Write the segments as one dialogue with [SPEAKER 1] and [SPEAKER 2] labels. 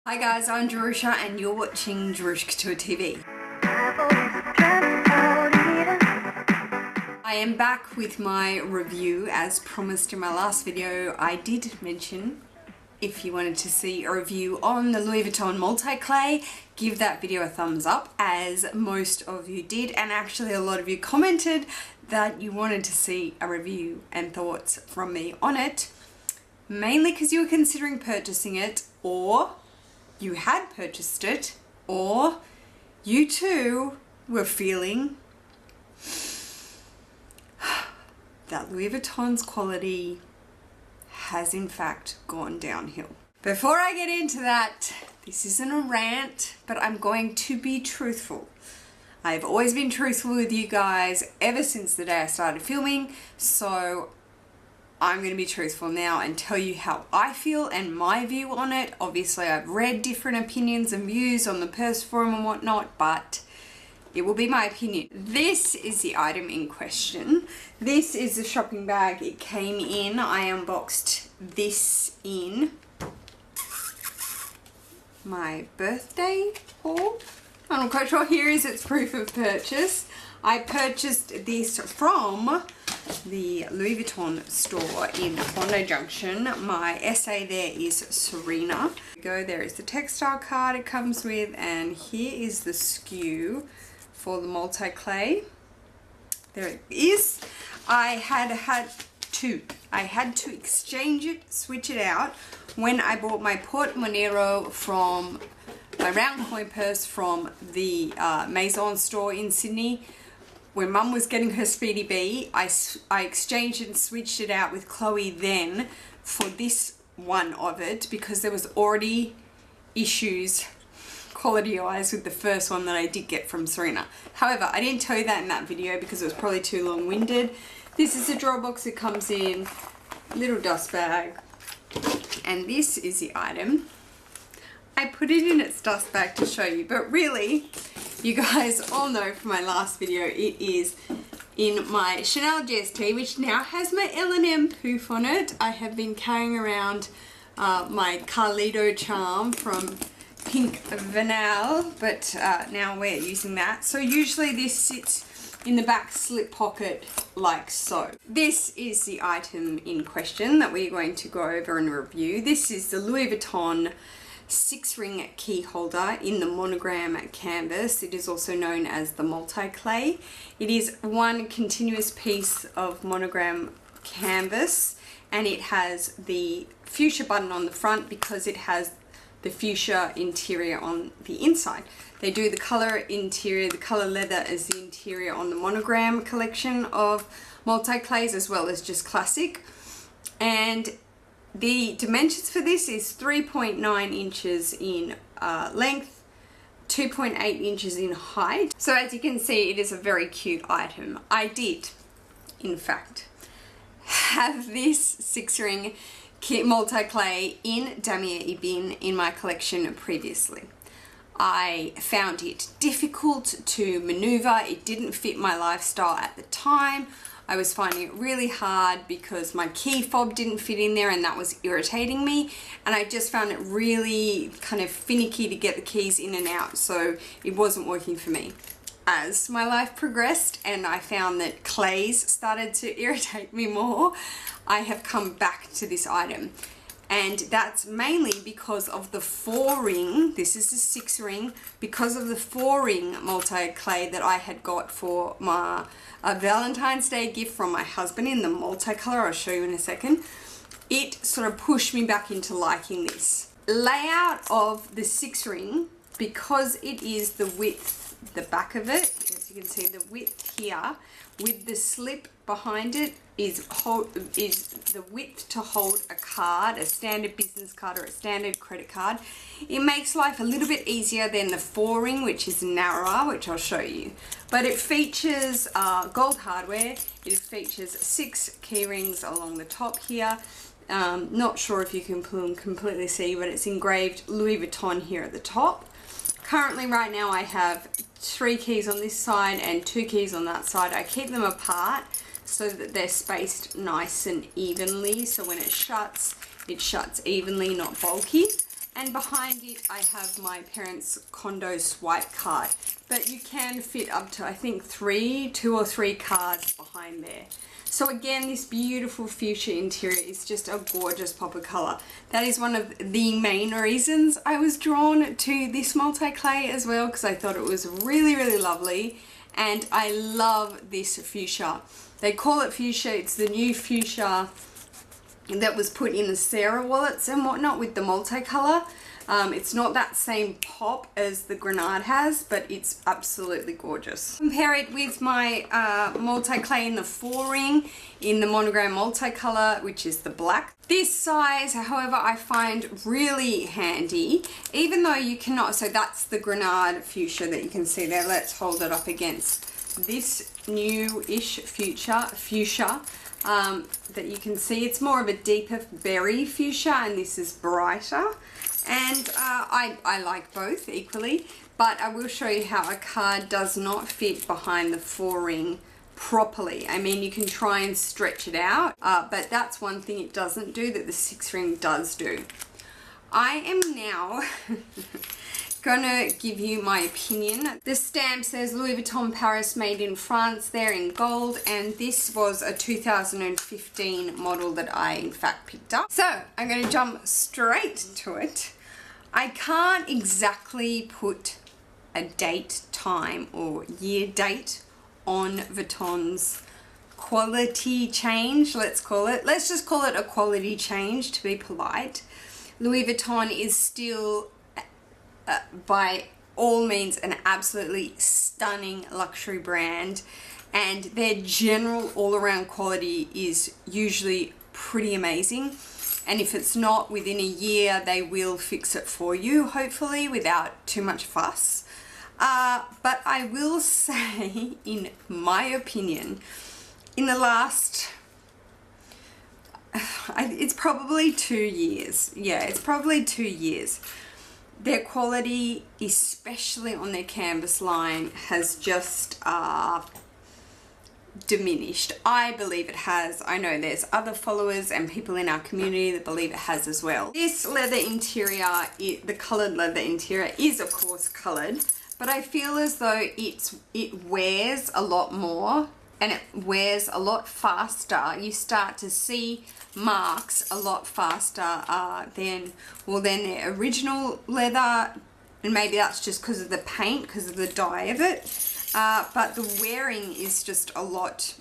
[SPEAKER 1] Hi guys, I'm Jerusha and you're watching Jerusha Couture TV. I am back with my review. As promised in my last video, I did mention if you wanted to see a review on the Louis Vuitton multi-clay, give that video a thumbs up, as most of you did, and actually a lot of you commented that you wanted to see a review and thoughts from me on it, mainly because you were considering purchasing it, or you had purchased it, or you too were feeling that Louis Vuitton's quality has in fact gone downhill. Before I get into that, this isn't a rant, but I'm going to be truthful. I've always been truthful with you guys ever since the day I started filming, so I'm going to be truthful now and tell you how I feel and my view on it. Obviously, I've read different opinions and views on the purse forum and whatnot, but it will be my opinion. This is the item in question. This is the shopping bag it came in. I unboxed this in my birthday haul. I'm not quite sure. Here is its proof of purchase. I purchased this from the Louis Vuitton store in Bondi Junction. My SA there is Serena. There is the textile card it comes with, and here is the SKU for the multi-clay. There it is. I had to exchange it, switch it out when I bought my porte-monero from my round coin purse from the Maison store in Sydney. When Mum was getting her Speedy B, I exchanged and switched it out with Chloe then for this one of it, because there was already issues quality-wise with the first one that I did get from Serena. However, I didn't tell you that in that video because it was probably too long-winded. This is the drawer box it comes in, little dust bag, and this is the item. I put it in its dust bag to show you, but really, you guys all know from my last video, it is in my Chanel GST, which now has my EllandEmm poof on it. I have been carrying around my Carlito charm from Pink Vanille, but now we're using that. So usually this sits in the back slip pocket like so. This is the item in question that we're going to go over and review. This is the Louis Vuitton 6-ring key holder in the monogram canvas. It is also known as the multi-clay. It is one continuous piece of monogram canvas, and it has the fuchsia button on the front because it has the fuchsia interior on the inside. They do the color interior, the color leather as the interior on the monogram collection of multi-clays, as well as just classic. And the dimensions for this is 3.9 inches in length, 2.8 inches in height. So as you can see, it is a very cute item. I did, in fact, have this 6-ring multi-clay in Damier Ebene in my collection previously. I found it difficult to maneuver. It didn't fit my lifestyle at the time. I was finding it really hard because my key fob didn't fit in there, and that was irritating me, and I just found it really kind of finicky to get the keys in and out, so it wasn't working for me. As my life progressed and I found that clays started to irritate me more, I have come back to this item. And that's mainly because of the 4-ring, this is the 6-ring, because of the 4-ring multi-clay that I had got for my Valentine's Day gift from my husband in the multicolor. I'll show you in a second. It sort of pushed me back into liking this. Layout of the 6-ring, because it is the width, the back of it, as you can see, the width here, with the slip behind it is the width to hold a card, a standard business card or a standard credit card. It makes life a little bit easier than the 4-ring, which is narrower, which I'll show you. But it features gold hardware. It features 6 key rings along the top here. Not sure if you can completely see, but it's engraved Louis Vuitton here at the top. Currently right now I have 3 keys on this side and 2 keys on that side. I keep them apart so that they're spaced nice and evenly, so when it shuts evenly, not bulky. And behind it I have my parents' condo swipe card, but you can fit up to I think 2 or 3 cards behind there. So again, this beautiful fuchsia interior is just a gorgeous pop of colour. That is one of the main reasons I was drawn to this multi-clay as well, because I thought it was really, really lovely. And I love this fuchsia. They call it fuchsia, it's the new fuchsia that was put in the Sarah wallets and whatnot with the multicolour. It's not that same pop as the Grenade has, but it's absolutely gorgeous. Compare it with my multi-clay in the 4-ring in the monogram multicolour, which is the black. This size, however, I find really handy, even though you cannot, so that's the Grenade fuchsia that you can see there. Let's hold it up against this new-ish fuchsia that you can see. It's more of a deeper berry fuchsia, and this is brighter. And I like both equally, but I will show you how a card does not fit behind the 4-ring properly. I mean, you can try and stretch it out, but that's one thing it doesn't do that the 6-ring does do. I am now gonna give you my opinion. The stamp says Louis Vuitton Paris, made in France, there in gold, and this was a 2015 model that I in fact picked up. So I'm gonna jump straight to it. I can't exactly put a date, time, or year date on Vuitton's quality change, let's call it. Let's just call it a quality change to be polite. Louis Vuitton is still by all means an absolutely stunning luxury brand, and their general all-around quality is usually pretty amazing. And if it's not, within a year they will fix it for you, hopefully without too much fuss. But I will say, in my opinion, in the last it's probably 2 years. Yeah, it's probably 2 years. Their quality, especially on their canvas line, has just diminished. I believe it has. I know there's other followers and people in our community that believe it has as well. This leather interior, the coloured leather interior, is of course coloured, but I feel as though it wears a lot more and it wears a lot faster. You start to see marks a lot faster than their original leather, and maybe that's just because of the paint, because of the dye of it, but the wearing is just a lot,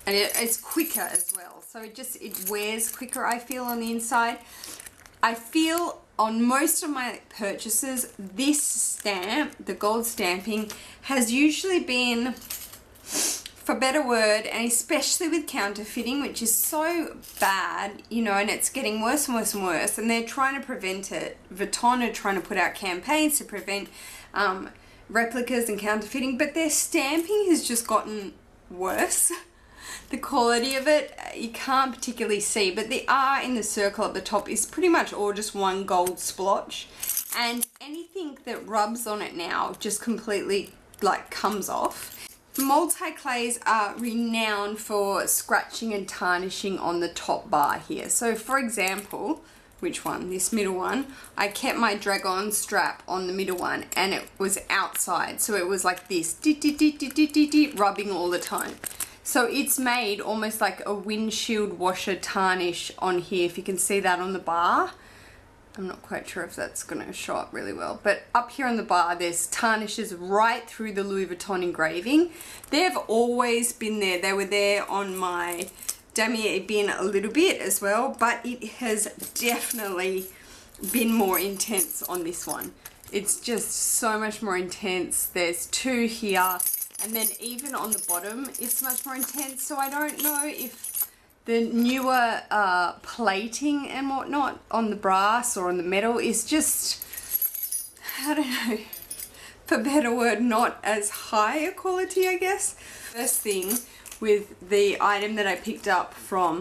[SPEAKER 1] and it's quicker as well, so it wears quicker, I feel, on the inside. I feel on most of my purchases this stamp, the gold stamping, has usually been, for better word, and especially with counterfeiting, which is so bad, you know, and it's getting worse and worse and worse, and they're trying to prevent it. Vuitton are trying to put out campaigns to prevent replicas and counterfeiting, but their stamping has just gotten worse. The quality of it, you can't particularly see, but the R in the circle at the top is pretty much all just one gold splotch, and anything that rubs on it now just completely like comes off. Multi-clays are renowned for scratching and tarnishing on the top bar here. So for example, which one? This middle one. I kept my drag-on strap on the middle one and it was outside. So it was like this, rubbing all the time. So it's made almost like a windshield washer tarnish on here, if you can see that on the bar. I'm not quite sure if that's going to show up really well, but up here on the bar there's tarnishes right through the Louis Vuitton engraving. They've always been there. They were there on my damier bin a little bit as well, but it has definitely been more intense on this one. It's just so much more intense. There's two here, and then even on the bottom it's much more intense, so I don't know if the newer plating and whatnot on the brass or on the metal is just, I don't know, for better word, not as high a quality, I guess. First thing with the item that I picked up from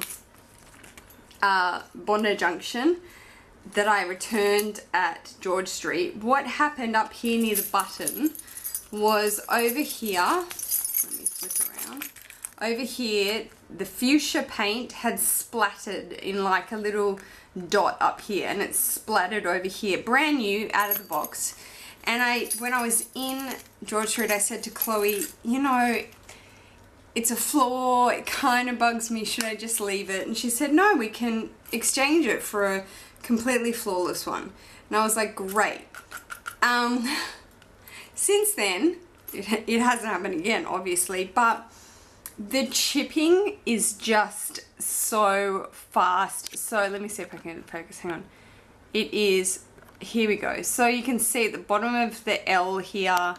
[SPEAKER 1] Bondi Junction that I returned at George Street, what happened up here near the button was over here, let me flip around, over here the fuchsia paint had splattered in like a little dot up here, and it's splattered over here. Brand new, out of the box. And when I was in George Street, I said to Chloe, you know, it's a flaw, it kind of bugs me, should I just leave it? And she said, no, we can exchange it for a completely flawless one. And I was like, great. Since then, it hasn't happened again, obviously, but the chipping is just so fast. So let me see if I can focus, hang on. It is, here we go. So you can see at the bottom of the L here,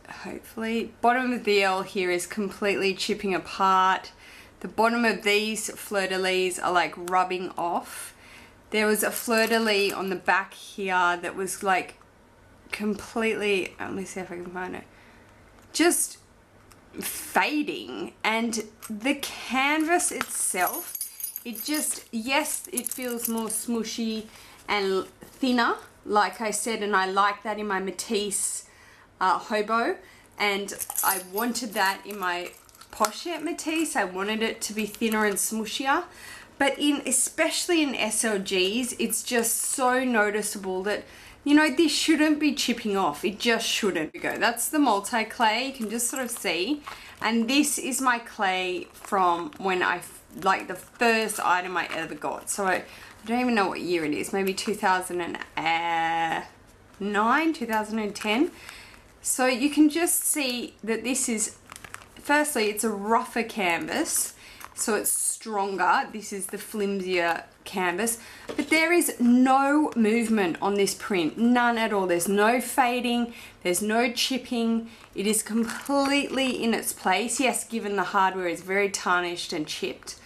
[SPEAKER 1] hopefully, bottom of the L here is completely chipping apart. The bottom of these fleur-de-lis are like rubbing off. There was a fleur-de-lis on the back here that was like completely, let me see if I can find it, just fading. And the canvas itself, it just, yes, it feels more smooshy and thinner, like I said, and I like that in my Matisse hobo, and I wanted that in my pochette Matisse. I wanted it to be thinner and smooshier, but especially in SLGs, it's just so noticeable that, you know, this shouldn't be chipping off. It just shouldn't. There we go. That's the multi-clay. You can just sort of see. And this is my clay from when like the first item I ever got. So I don't even know what year it is. Maybe 2009, 2010. So you can just see that this is, firstly, it's a rougher canvas, so it's stronger. This is the flimsier canvas, but there is no movement on this print, none at all. There's no fading, there's no chipping. It is completely in its place. Yes, given the hardware is very tarnished and chipped,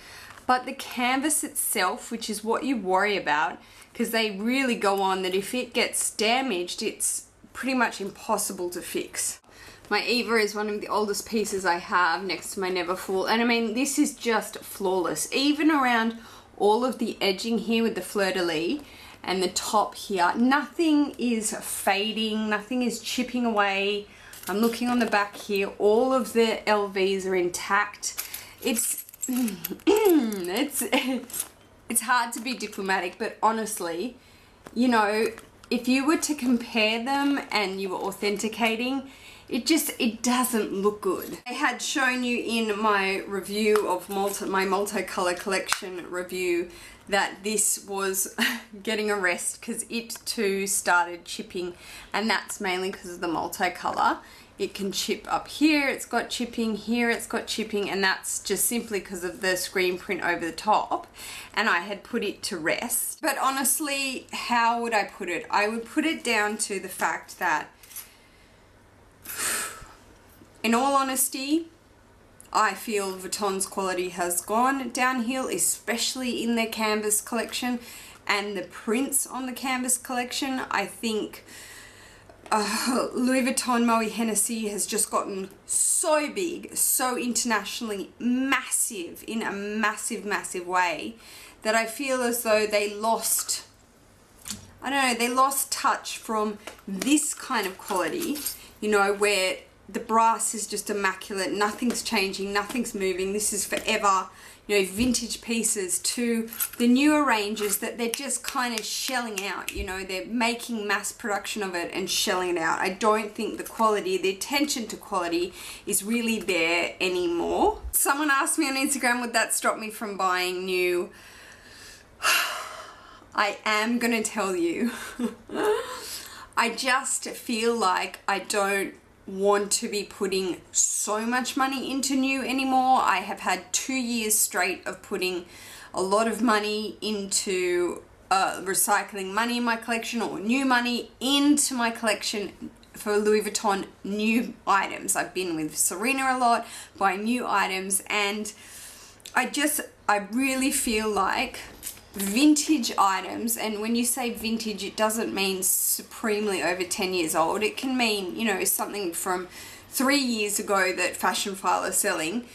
[SPEAKER 1] but the canvas itself, which is what you worry about, because they really go on that if it gets damaged, it's pretty much impossible to fix. My Eva is one of the oldest pieces I have next to my Neverfull, and I mean, this is just flawless. Even around all of the edging here with the fleur-de-lis and the top here, nothing is fading, nothing is chipping away. I'm looking on the back here, all of the LVs are intact. It's it's hard to be diplomatic, but honestly, you know, if you were to compare them and you were authenticating, it doesn't look good. I had shown you in my review of my multicolor collection review that this was getting a rest because it too started chipping, and that's mainly because of the multicolor. It can chip up here, it's got chipping, here it's got chipping, and that's just simply because of the screen print over the top, and I had put it to rest. But honestly, how would I put it? I would put it down to the fact that, in all honesty, I feel Vuitton's quality has gone downhill, especially in their canvas collection and the prints on the canvas collection. I think Louis Vuitton Moet Hennessy has just gotten so big, so internationally massive, in a massive way, that I feel as though they lost, I don't know, they lost touch from this kind of quality, you know, where the brass is just immaculate, nothing's changing, nothing's moving, this is forever, you know, vintage pieces, to the newer ranges that they're just kind of shelling out, you know, they're making mass production of it and shelling it out. I don't think the quality, the attention to quality is really there anymore. Someone asked me on Instagram, would that stop me from buying new? I am gonna tell you. I just feel like I don't want to be putting so much money into new anymore. I have had 2 years straight of putting a lot of money into recycling money in my collection, or new money into my collection for Louis Vuitton new items. I've been with Serena a lot, buying new items, and I really feel like vintage items, and when you say vintage, it doesn't mean supremely over 10 years old. It can mean, you know, something from 3 years ago that Fashion Phile are selling.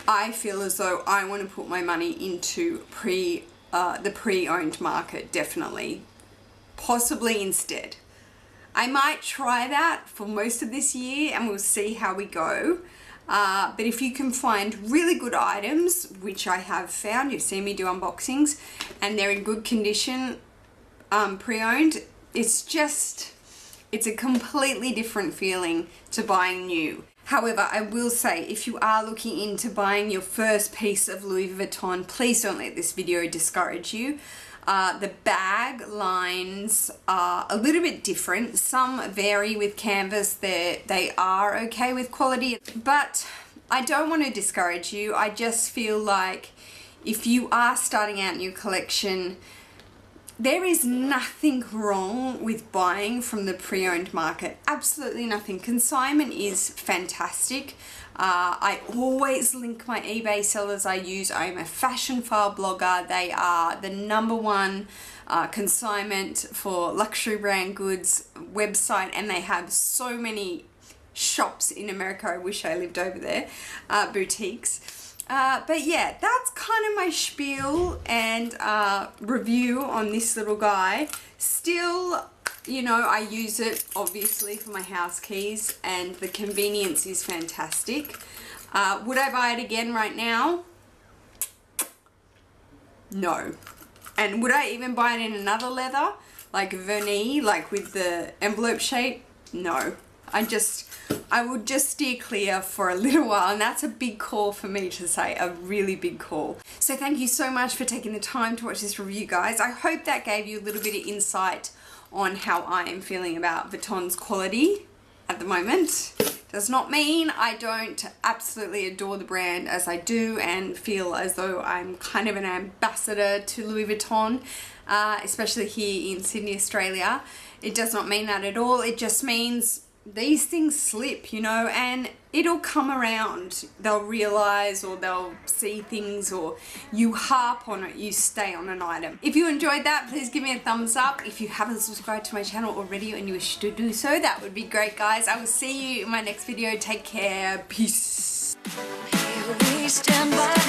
[SPEAKER 1] I feel as though I want to put my money into the pre-owned market, definitely. Possibly instead. I might try that for most of this year and we'll see how we go. But if you can find really good items, which I have found, you've seen me do unboxings, and they're in good condition, pre-owned, it's a completely different feeling to buying new. However, I will say, if you are looking into buying your first piece of Louis Vuitton, please don't let this video discourage you. The bag lines are a little bit different. Some vary with canvas. They are okay with quality, but I don't want to discourage you. I just feel like if you are starting out in your collection, there is nothing wrong with buying from the pre-owned market. Absolutely nothing. Consignment is fantastic. I always link my eBay sellers I use. I'm a fashion file blogger. They are the #1 consignment for luxury brand goods website, and they have so many shops in America. I wish I lived over there, boutiques. But yeah, that's kind of my spiel and review on this little guy. Still, you know, I use it obviously for my house keys, and the convenience is fantastic. Would I buy it again right now? No. And would I even buy it in another leather, like vernis, like with the envelope shape? No. I would just steer clear for a little while, and that's a big call for me to say, a really big call. So thank you so much for taking the time to watch this review, guys. I hope that gave you a little bit of insight on how I am feeling about Vuitton's quality at the moment. Does not mean I don't absolutely adore the brand as I do and feel as though I'm kind of an ambassador to Louis Vuitton, especially here in Sydney, Australia. It does not mean that at all. It just means these things slip, you know, and it'll come around. They'll realize, or they'll see things, or you harp on it, you stay on an item. If you enjoyed that, please give me a thumbs up. If you haven't subscribed to my channel already and you wish to do so, that would be great, guys. I will see you in my next video. Take care. Peace. Here we stand by.